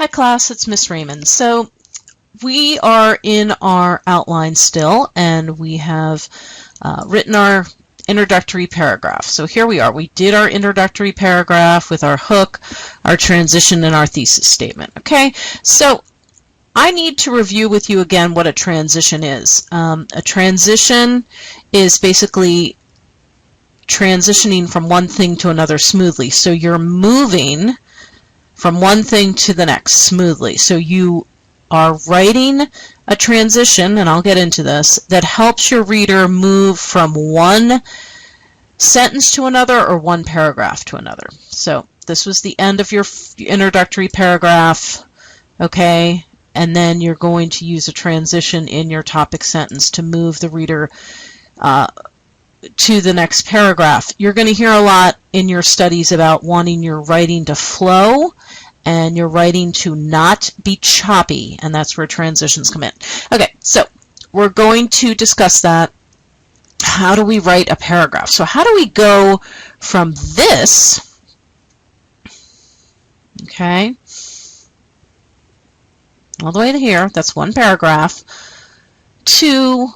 Hi class, it's Miss Raymond. So we are in our outline still, and we have written our introductory paragraph. So here we are. We did our introductory paragraph with our hook, our transition, and our thesis statement. Okay, so I need to review with you again what a transition is. A transition is basically transitioning from one thing to another smoothly. So you're moving from one thing to the next smoothly. So you are writing a transition, and I'll get into this, that helps your reader move from one sentence to another or one paragraph to another. So this was the end of your introductory paragraph, okay? And then you're going to use a transition in your topic sentence to move the reader to the next paragraph. You're going to hear a lot in your studies about wanting your writing to flow and your writing to not be choppy, and that's where transitions come in. Okay, so we're going to discuss that. How do we write a paragraph? So how do we go from this, okay, all the way to here, that's one paragraph, to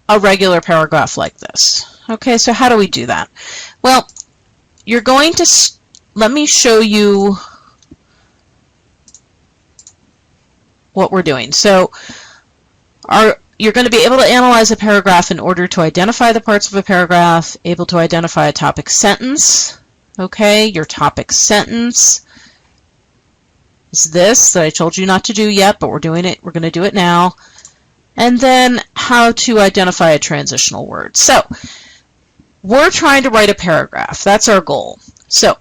a regular paragraph like this? Okay, so how do we do that? Well, you're going to, let me show you what we're doing. So you're going to be able to analyze a paragraph in order to identify the parts of a paragraph, able to identify a topic sentence. Okay, your topic sentence is this that I told you not to do yet, but we're doing it. We're going to do it now. And then how to identify a transitional word. So we're trying to write a paragraph. That's our goal. So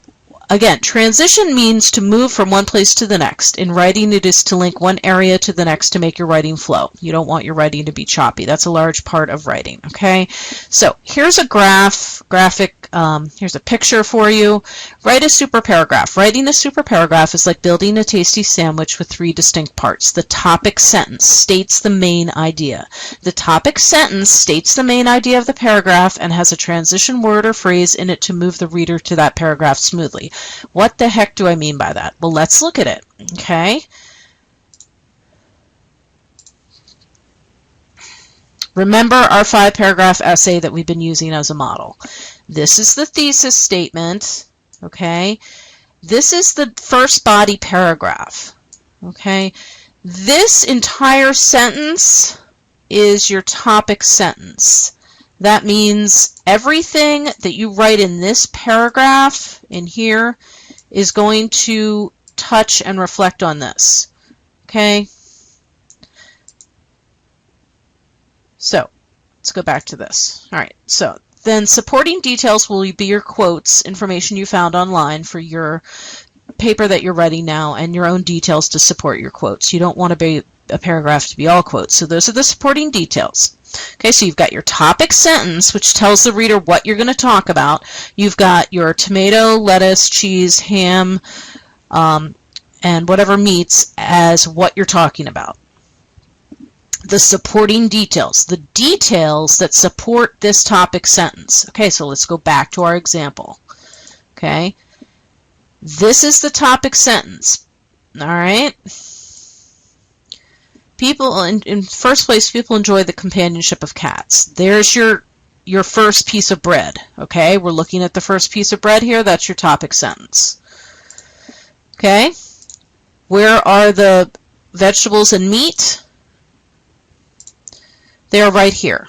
again, transition means to move from one place to the next. In writing, it is to link one area to the next to make your writing flow. You don't want your writing to be choppy. That's a large part of writing, okay? So here's a graphic, here's a picture for you. Write a super paragraph. Writing a super paragraph is like building a tasty sandwich with three distinct parts. The topic sentence states the main idea. The topic sentence states the main idea of the paragraph and has a transition word or phrase in it to move the reader to that paragraph smoothly. What the heck do I mean by that? Well, let's look at it, okay? Remember our 5-paragraph essay that we've been using as a model. This is the thesis statement, okay? This is the first body paragraph, okay? This entire sentence is your topic sentence. That means everything that you write in this paragraph in here is going to touch and reflect on this, okay? So let's go back to this. All right, so then supporting details will be your quotes, information you found online for your paper that you're writing now, and your own details to support your quotes. You don't want a paragraph to be all quotes. So those are the supporting details. Okay, so you've got your topic sentence, which tells the reader what you're going to talk about. You've got your tomato, lettuce, cheese, ham, and whatever meats as what you're talking about. The supporting details, the details that support this topic sentence. Okay, so let's go back to our example. Okay, this is the topic sentence. All right. People, in first place, people enjoy the companionship of cats. There's your first piece of bread. Okay, we're looking at the first piece of bread here. That's your topic sentence. Okay, where are the vegetables and meat? They're right here.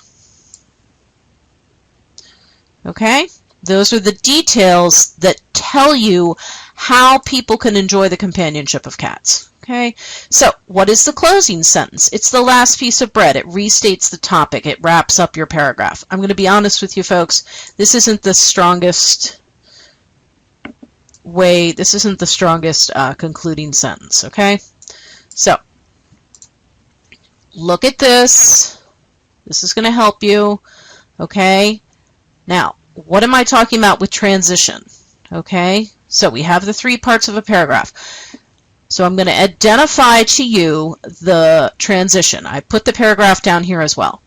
Okay, those are the details that tell you how people can enjoy the companionship of cats. Okay, so what is the closing sentence? It's the last piece of bread. It restates the topic. It wraps up your paragraph. I'm going to be honest with you folks, this isn't the strongest way, this isn't the strongest concluding sentence, okay? So, look at this. This is going to help you, okay? Now, what am I talking about with transition? Okay, so we have the 3 parts of a paragraph. So I'm going to identify to you the transition. I put the paragraph down here as well.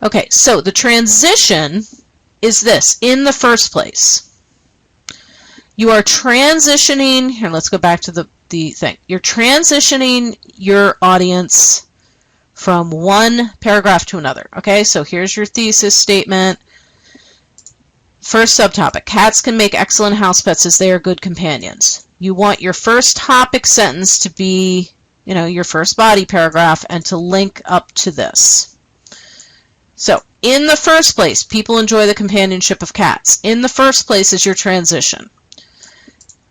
Okay, so the transition is this, in the first place. You are transitioning, here let's go back to the thing. You're transitioning your audience from one paragraph to another. Okay, so here's your thesis statement. First subtopic, cats can make excellent house pets as they are good companions. You want your first topic sentence to be, you know, your first body paragraph and to link up to this. So, in the first place, people enjoy the companionship of cats. In the first place is your transition.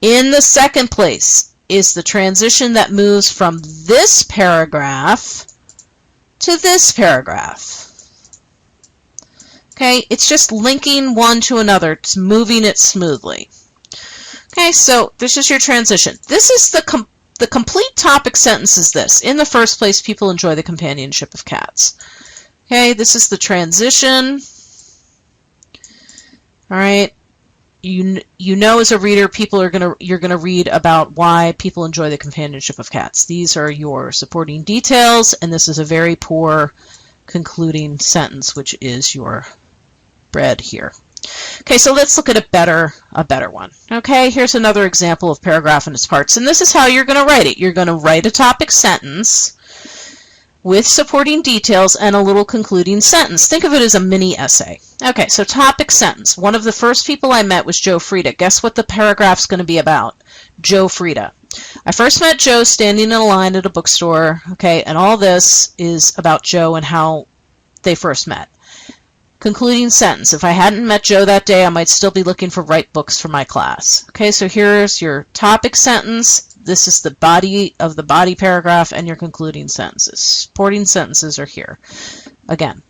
In the second place is the transition that moves from this paragraph to this paragraph. Okay, it's just linking one to another. It's moving it smoothly. Okay, so this is your transition. This is the complete topic sentence is this. In the first place, people enjoy the companionship of cats. Okay, this is the transition. All right. You know as a reader, you're gonna read about why people enjoy the companionship of cats. These are your supporting details, and this is a very poor concluding sentence, which is your bread here. Okay, so let's look at a better one. Okay, here's another example of paragraph and its parts, and this is how you're going to write it. You're going to write a topic sentence with supporting details and a little concluding sentence. Think of it as a mini essay. Okay, so topic sentence. One of the first people I met was Joe Frieda. Guess what the paragraph's going to be about? Joe Frieda. I first met Joe standing in a line at a bookstore. Okay, and all this is about Joe and how they first met. Concluding sentence. If I hadn't met Joe that day, I might still be looking for right books for my class. Okay, so here's your topic sentence. This is the body of the body paragraph and your concluding sentences. Supporting sentences are here. Again,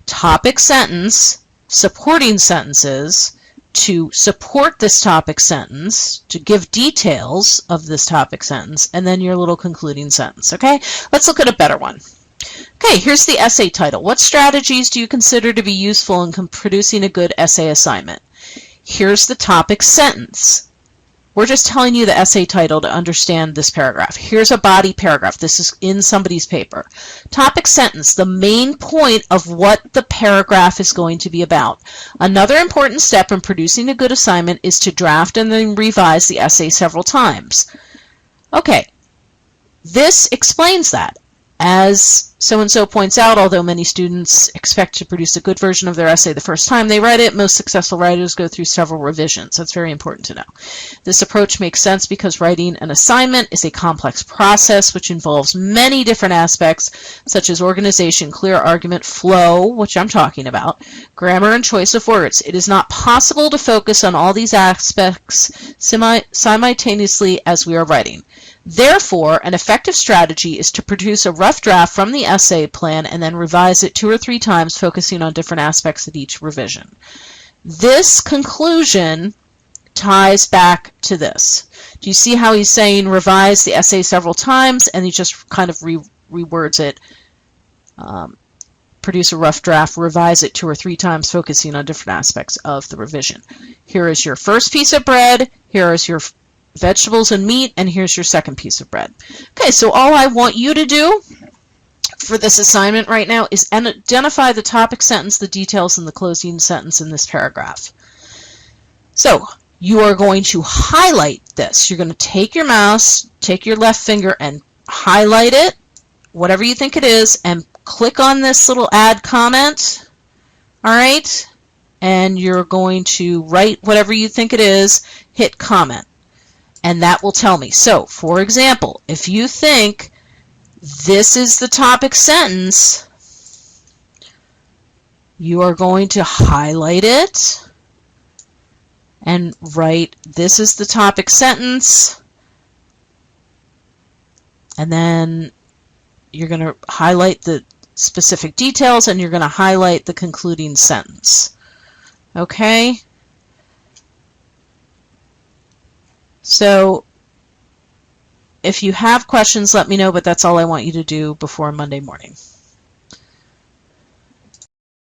topic sentence, supporting sentences to support this topic sentence, to give details of this topic sentence, and then your little concluding sentence. Okay, let's look at a better one. Okay, here's the essay title. What strategies do you consider to be useful in producing a good essay assignment? Here's the topic sentence. We're just telling you the essay title to understand this paragraph. Here's a body paragraph. This is in somebody's paper. Topic sentence, the main point of what the paragraph is going to be about. Another important step in producing a good assignment is to draft and then revise the essay several times. Okay, this explains that. As so-and-so points out, although many students expect to produce a good version of their essay the first time they write it, most successful writers go through several revisions. That's very important to know. This approach makes sense because writing an assignment is a complex process which involves many different aspects such as organization, clear argument, flow, which I'm talking about, grammar, and choice of words. It is not possible to focus on all these aspects simultaneously as we are writing. Therefore, an effective strategy is to produce a rough draft from the essay plan and then revise it 2 or 3 times, focusing on different aspects at each revision. This conclusion ties back to this. Do you see how he's saying revise the essay several times, and he just kind of rewords it, produce a rough draft, revise it 2 or 3 times, focusing on different aspects of the revision. Here is your first piece of bread, here is your vegetables and meat, and here's your second piece of bread. Okay, so all I want you to do for this assignment right now is identify the topic sentence, the details, and the closing sentence in this paragraph. So you are going to highlight this. You're going to take your mouse, take your left finger, and highlight it, whatever you think it is, and click on this little add comment. All right? And you're going to write whatever you think it is, hit comment. And that will tell me. So, for example, if you think this is the topic sentence, you are going to highlight it and write, this is the topic sentence, and then you're going to highlight the specific details and you're going to highlight the concluding sentence. Okay? So if you have questions, let me know, but that's all I want you to do before Monday morning.